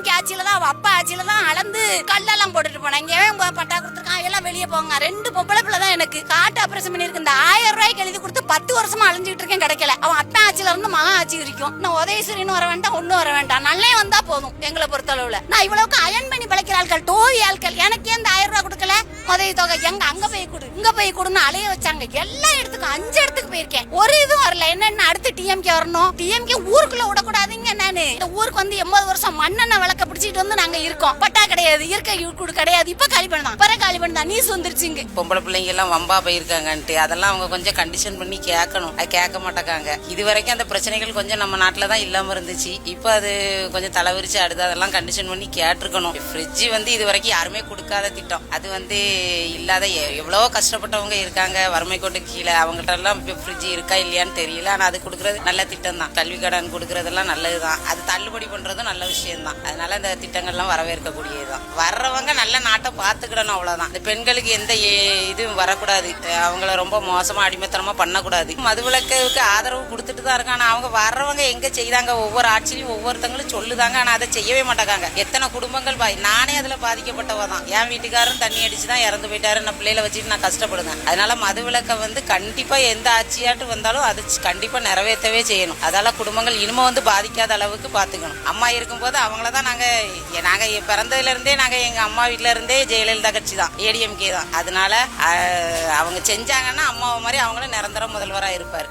DMK ஆட்சியில தான், அப்பா ஆட்சியில தான் அளந்து கல்லெல்லாம் போட்டுட்டு போனாங்க. பட்டா கொடுத்துருக்கான், எல்லாம் வெளியே போங்க. 2 பொம்பளை பிள்ளை தான் எனக்கு. காட்டு ஆபரேஷன் பண்ணிருக்கு. இந்த 1000 ரூபாய்க்கு எழுதி கொடுத்து 10 வருஷமா அலைஞ்சிட்டு இருக்கேன், கிடைக்கல. அவன் அப்பா ஆட்சியில இருந்து மகா ஆட்சி வரைக்கும் நான் உதயசூரியன் வர வேண்டாம், ஒன்னும் வர வேண்டாம், நல்லே வந்தா போதும். எங்களை பொறுத்தளவுல நான் இவ்வளவுக்கு அயன் பண்ணி பழைக்கிற ஆட்கள், டோவி ஆட்கள், எனக்கு ஏன் 1000 ரூபாய் கொடுக்கல? உதவி தொகை எங்க அங்க போய் கொடு, இங்க போய் கொடுன்னு அலைய வச்சாங்க. எல்லா இடத்துக்கும் 5 இடத்துக்கு போயிருக்கேன், ஒரு இதுவும் வரல. என்னன்னு அடுத்து டிஎம்கே வரணும். டிஎம்கே ஊருக்குள்ள விடக்கூடாதுங்க. நானு இந்த ஊருக்கு வந்து 80 வருஷம் மண்ணெண்ணெய் விளக்க பிடிச்சிட்டு வந்து நாங்க இருக்கோம். பட்டா கிடையாது, இயற்கை கூடு கிடையாது. இப்ப காலி பண்ணலாம், பர காலி பண்ணா நீஸ் வந்துருச்சுங்க. பொம்பளை பிள்ளைங்க எல்லாம் வம்பா போயிருக்காங்கன்ட்டு அதெல்லாம் அவங்க கொஞ்சம் கண்டிஷன் பண்ணி கேட்கணும். அது கேட்க மாட்டாங்க. இது வரைக்கும் அந்த பிரச்சனைகள் கொஞ்சம் நம்ம நாட்டுல தான் இல்லாம இருந்துச்சு. இப்ப அது கொஞ்சம் தலைவிரிச்சு அடுத்து அதெல்லாம் கண்டிஷன் பண்ணி கேட்டிருக்கணும். ஃப்ரிட்ஜ் வந்து இது வரைக்கும் யாருமே கொடுக்காத திட்டம். அது வந்து இல்லாத எவ்வளவோ கஷ்டப்பட்டவங்க இருக்காங்க வறுமை கோட்டு கீழே. அவங்ககிட்ட எல்லாம் ஃப்ரிட்ஜ் இருக்கா இல்லையான்னு தெரியல. ஆனா அது கொடுக்கறது நல்ல திட்டம் தான். கல்வி கடன் கொடுக்கறதெல்லாம் நல்லதுதான். அது தள்ளுபடி பண்றதும் நல்ல விஷயம் தான். அதனால இந்த திட்டங்கள்லாம் வரவேற்கக்கூடியதுதான். வர்றவங்க நல்ல நாட்டை பார்த்துக்கிடணும், அவ்வளவுதான். இந்த பெண்களுக்கு எந்த இதுவும் வரக்கூடாது. அவங்கள ரொம்ப மோசமா அடிமைத்தனமா பண்ணக்கூடாது. மதுவிலக்குக்கு ஆதரவு கொடுத்துட்டு தான் இருக்காங்க. அவங்க வர்றவங்க எங்க செய்தாங்க? ஒவ்வொரு ஆட்சியிலும் ஒவ்வொருத்தங்களும் சொல்லுதாங்க, ஆனா அதை செய்யவே மாட்டாங்க. எத்தனை குடும்பங்கள் நானே அதுல பாதிக்கப்பட்டவ தான். என் வீட்டுக்காரரும் தண்ணி அடிச்சுதான் இறந்து போயிட்டாரு. நான் பிள்ளைகளை வச்சுட்டு நான் கஷ்டப்படுவேன். அதனால மதுவிலக்கை வந்து கண்டிப்பா எந்த ஆட்சியாட்டு வந்தாலும் அது கண்டிப்பா நிறைவேற்றவே செய்யணும். அதால குடும்பங்கள் இனிமே வந்து பாதிக்காத அளவுக்கு பாத்துக்கணும். அம்மா இருக்கும்போது அவங்களதான் நாங்க பிறந்ததுல இருந்தே நாங்க எங்க அம்மா வீட்டுல இருந்தே ஜெயலலிதா கட்சி தான், ஏடிஎம்கே தான். அதனால அவங்க செஞ்சாங்கன்னா அம்மாவை மாதிரி அவங்களும் நிரந்தர முதல்வரா இருப்பாரு.